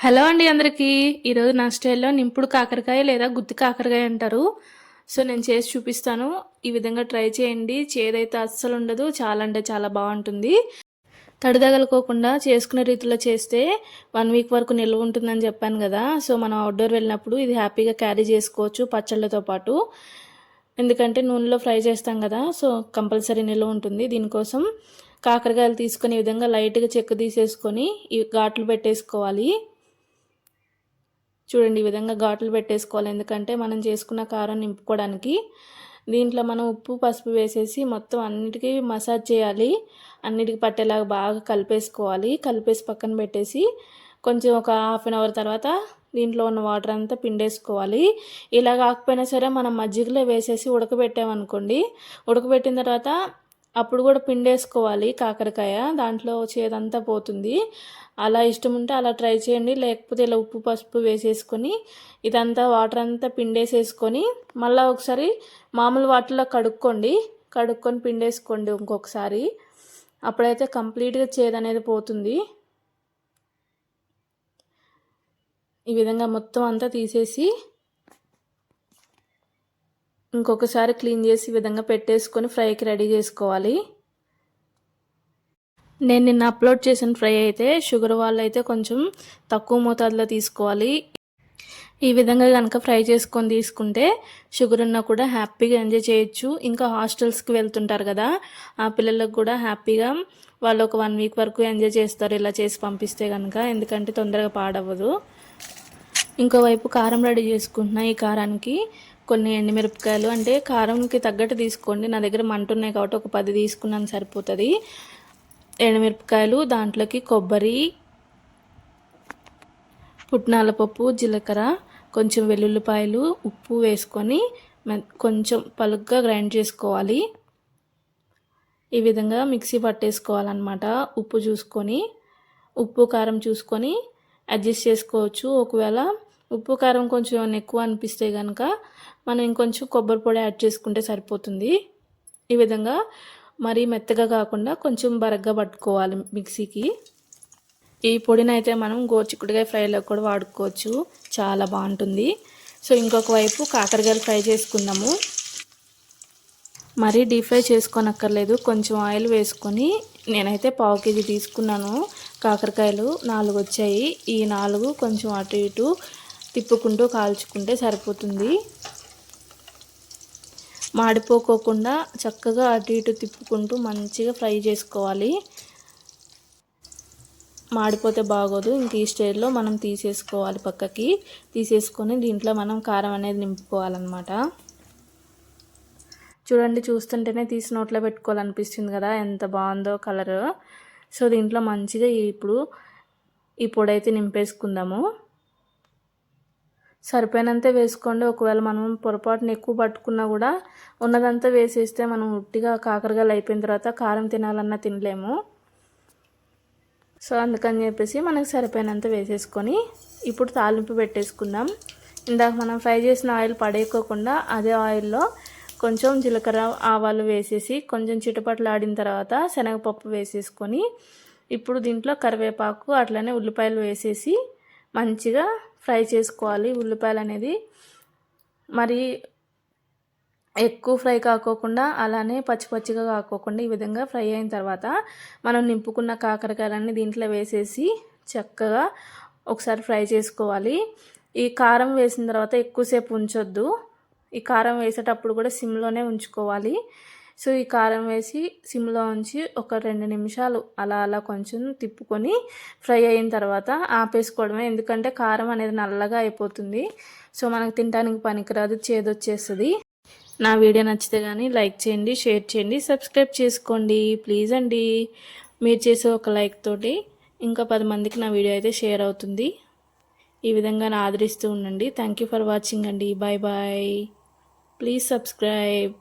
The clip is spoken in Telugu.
హలో అండి అందరికీ. ఈరోజు నా స్టైల్‌లో నింపుడు కాకరకాయ లేదా గుత్తి కాకరకాయ అంటారు. సో, నేను చేసి చూపిస్తాను. ఈ విధంగా ట్రై చేయండి. చేదైతే అస్సలు ఉండదు. చాలా అంటే చాలా బాగుంటుంది. తడి తగలుకోకుండా చేసుకునే రీతిలో చేస్తే 1 వీక్ వరకు నిల్వ ఉంటుందని చెప్పాను కదా. సో, మనం అవుట్‌డోర్ వెళ్ళినప్పుడు ఇది హ్యాపీగా క్యారీ చేసుకోవచ్చు పచ్చళ్ళతో పాటు. ఎందుకంటే నూనెలో ఫ్రై చేస్తాం కదా. సో, కంపల్సరీ నిల్వ ఉంటుంది. దీనికోసం కాకరకాయలు తీసుకొని ఈ విధంగా లైట్‌గా చెక్కు తీసేసుకొని ఈ ఘాట్లు పెట్టేసుకోవాలి. చూడండి ఈ విధంగా ఘాట్లు పెట్టేసుకోవాలి. ఎందుకంటే మనం చేసుకున్న కారం నింపుకోవడానికి. దీంట్లో మనం ఉప్పు పసుపు వేసేసి మొత్తం అన్నిటికీ మసాజ్ చేయాలి. అన్నిటికి పట్టేలాగా బాగా కలిపేసుకోవాలి. కలిపేసి పక్కన పెట్టేసి కొంచెం ఒక హాఫ్ అన్ అవర్ తర్వాత దీంట్లో ఉన్న వాటర్ అంతా పిండేసుకోవాలి. ఇలా కాకపోయినా సరే మనం మజ్జిగలో వేసేసి ఉడకబెట్టామనుకోండి, ఉడకబెట్టిన తర్వాత అప్పుడు కూడా పిండేసుకోవాలి కాకరకాయ. దాంట్లో చేదంతా పోతుంది. అలా ఇష్టం ఉంటే అలా ట్రై చేయండి. లేకపోతే ఇలా ఉప్పు పసుపు వేసేసుకొని ఇదంతా వాటర్ అంతా పిండేసేసుకొని మళ్ళీ ఒకసారి మామూలు వాటర్లో కడుక్కొని పిండేసుకోండి ఇంకొకసారి. అప్పుడైతే కంప్లీట్గా చేదు అనేది పోతుంది. ఈ విధంగా మొత్తం అంతా తీసేసి ఇంకొకసారి క్లీన్ చేసి ఈ విధంగా పెట్టేసుకొని ఫ్రైకి రెడీ చేసుకోవాలి. నేను నిన్న అప్లోడ్ చేసిన ఫ్రై అయితే షుగర్ వాళ్ళు అయితే కొంచెం తక్కువ మోతాదులో తీసుకోవాలి. ఈ విధంగా కనుక ఫ్రై చేసుకొని తీసుకుంటే షుగర్ ఉన్నా కూడా హ్యాపీగా ఎంజాయ్ చేయొచ్చు. ఇంకా హాస్టల్స్కి వెళ్తుంటారు కదా, ఆ పిల్లలకు కూడా హ్యాపీగా వాళ్ళు ఒక 1 వీక్ వరకు ఎంజాయ్ చేస్తారు ఇలా చేసి పంపిస్తే కనుక. ఎందుకంటే తొందరగా పాడవ్వదు. ఇంకోవైపు కారం రెడీ చేసుకుంటున్నా. ఈ కారానికి కొన్ని ఎండుమిరపకాయలు, అంటే కారంకి తగ్గట్టు తీసుకోండి. నా దగ్గర మంట ఉన్నాయి కాబట్టి ఒక 10 తీసుకున్నాను సరిపోతుంది. ఎండుమిరపకాయలు, దాంట్లోకి కొబ్బరి, పుట్నాల పప్పు, జీలకర్ర, కొంచెం వెల్లుల్లిపాయలు, ఉప్పు వేసుకొని కొంచెం పలుగ్గా గ్రైండ్ చేసుకోవాలి. ఈ విధంగా మిక్సీ పట్టేసుకోవాలన్నమాట. ఉప్పు చూసుకొని, ఉప్పు కారం చూసుకొని అడ్జస్ట్ చేసుకోవచ్చు. ఒకవేళ ఉప్పు కారం కొంచెం ఎక్కువ అనిపిస్తే కనుక మనం ఇంకొంచెం కొబ్బరి పొడి యాడ్ చేసుకుంటే సరిపోతుంది. ఈ విధంగా మరీ మెత్తగా కాకుండా కొంచెం బరగ్గా పట్టుకోవాలి మిక్సీకి. ఈ పొడిని అయితే మనం గోరుచిక్కుడుకాయ ఫ్రైలో కూడా వాడుకోవచ్చు. చాలా బాగుంటుంది. సో, ఇంకొక వైపు కాకరకాయలు ఫ్రై చేసుకుందాము. మరీ డీప్ ఫ్రై చేసుకోనక్కర్లేదు. కొంచెం ఆయిల్ వేసుకొని నేనైతే 1/2 కేజీ తీసుకున్నాను. కాకరకాయలు 4 వచ్చాయి. ఈ 4 కొంచెం అటు ఇటు తిప్పుకుంటూ కాల్చుకుంటే సరిపోతుంది. మాడిపోకోకుండా చక్కగా అటు ఇటు తిప్పుకుంటూ మంచిగా ఫ్రై చేసుకోవాలి. మాడిపోతే బాగోదు. ఇంక ఈ స్టేజ్లో మనం తీసేసుకోవాలి. పక్కకి తీసేసుకొని దీంట్లో మనం కారం అనేది నింపుకోవాలన్నమాట. చూడండి, చూస్తుంటేనే తీసి నోట్లో పెట్టుకోవాలనిపిస్తుంది కదా, ఎంత బాగుందో కలర్. సో, దీంట్లో మంచిగా ఇప్పుడు ఈ పొడి అయితే నింపేసుకుందాము. సరిపోయినంతే వేసుకోండి. ఒకవేళ మనం పొరపాటున ఎక్కువ పట్టుకున్నా కూడా ఉన్నదంతా వేసేస్తే మనం ఉట్టిగా కాకరకాయలు అయిపోయిన తర్వాత కారం తినాలన్నా తినలేము. సో, అందుకని చెప్పేసి మనకు సరిపోయినంత వేసేసుకొని ఇప్పుడు తాలింపు పెట్టేసుకుందాం. ఇందాక మనం ఫ్రై చేసిన ఆయిల్ పడేయకోకుండా అదే ఆయిల్లో కొంచెం జీలకర్ర ఆవాలు వేసేసి కొంచెం చిటపటలాడిన తర్వాత శనగపప్పు వేసేసుకొని ఇప్పుడు దీంట్లో కరివేపాకు అట్లనే ఉల్లిపాయలు వేసేసి మంచిగా ఫ్రై చేసుకోవాలి. ఉల్లిపాయలు అనేది మరి ఎక్కువ ఫ్రై కాకోకుండా అలానే పచ్చి పచ్చిగా కాకోకుండా ఈ విధంగా ఫ్రై అయిన తర్వాత మనం నింపుకున్న కాకరకాయలన్నీ దీంట్లో వేసేసి చక్కగా ఒకసారి ఫ్రై చేసుకోవాలి. ఈ కారం వేసిన తర్వాత ఎక్కువసేపు ఉంచొద్దు. ఈ కారం వేసేటప్పుడు కూడా సిమ్లోనే ఉంచుకోవాలి. సో, ఈ కారం వేసి సిమ్లో ఉంచి ఒక 2 నిమిషాలు అలా కొంచెం తిప్పుకొని ఫ్రై అయిన తర్వాత ఆపేసుకోవడమే. ఎందుకంటే కారం అనేది నల్లగా అయిపోతుంది. సో, మనకు తినడానికి పనికిరాదు, చేదొచ్చేస్తుంది. నా వీడియో నచ్చితే కానీ లైక్ చేయండి, షేర్ చేయండి, సబ్స్క్రైబ్ చేసుకోండి ప్లీజ్ అండి. మీరు చేసే ఒక లైక్ తోటి ఇంకా 10 మందికి నా వీడియో అయితే షేర్ అవుతుంది. ఈ విధంగా నా ఆదరిస్తూ ఉండండి. థ్యాంక్ యూ ఫర్ వాచింగ్ అండి. Bye bye. Please subscribe.